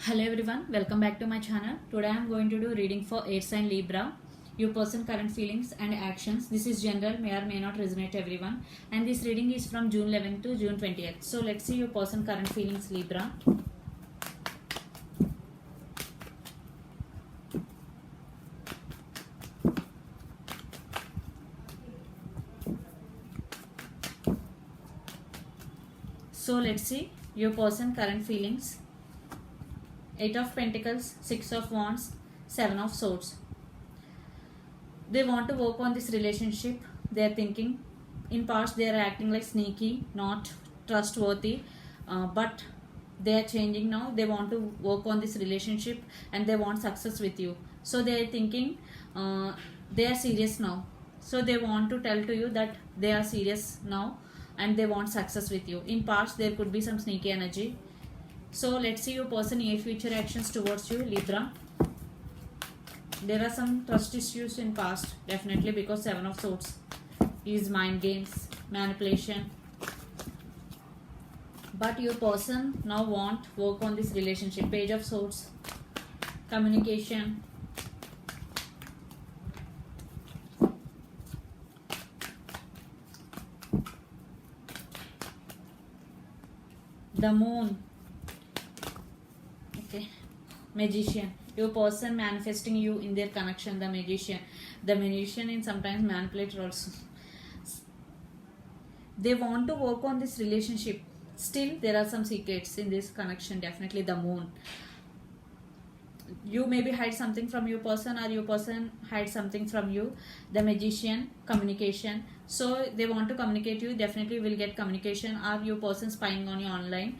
Hello everyone, welcome back to my channel. Today I am going to do reading for air sign Libra. Your person current feelings and actions. This is general, may or may not resonate everyone. And this reading is from June 11th to June 20th. So let's see your person current feelings Libra. So let's see your person current feelings. 8 of Pentacles, 6 of Wands, 7 of Swords. They want to work on this relationship. They are thinking. In past they are acting like sneaky, not trustworthy, but they are changing now. They want to work on this relationship and they want success with you. So they are thinking they are serious now. So they want to tell to you that they are serious now and they want success with you. In past there could be some sneaky energy. So let's see your person near future actions towards you, Libra. There are some trust issues in past, definitely, because 7 of Swords is mind games, manipulation. But your person now want work on this relationship. Page of Swords, communication. The Moon. Okay, Magician. Your person manifesting you in their connection. The Magician. The Magician is sometimes manipulator also. They want to work on this relationship. Still there are some secrets in this connection. Definitely the Moon. You maybe hide something from your person or your person hide something from you. The Magician, communication. So they want to communicate you. Definitely will get communication, or your person spying on you online,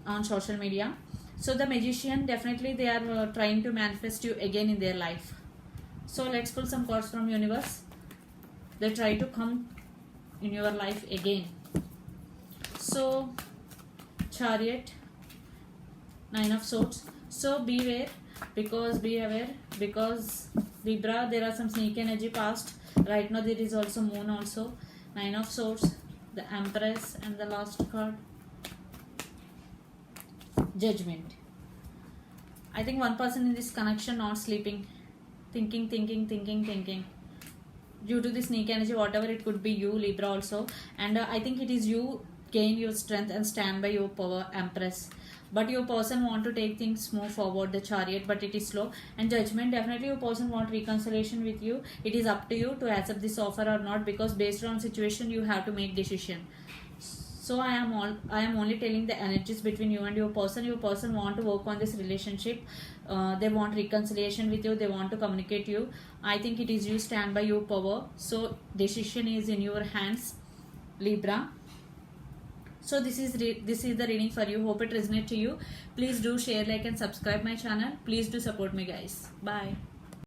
on social media. So the Magician, definitely they are trying to manifest you again in their life. So let's pull some cards from universe. They try to come in your life again. So Chariot, 9 of Swords. So beware, because be aware, because Libra, there are some sneak energy past. Right now there is also Moon also. 9 of Swords, the Empress, and the last card, Judgment. I think one person in this connection not sleeping, thinking. Due to the sneak energy, whatever it could be, you Libra also. And I think it is you gain your strength and stand by your power, Empress. But your person want to take things move forward, the Chariot, but it is slow. And Judgment, definitely your person want reconciliation with you. It is up to you to accept this offer or not, because based on situation you have to make decision. So I am only telling the energies between you and your person. Your person want to work on this relationship. They want reconciliation with you. They want to communicate you. I think it is you stand by your power. So decision is in your hands, Libra. So this is the reading for you. Hope it resonates to you. Please do share, like, and subscribe my channel. Please do support me, guys. Bye.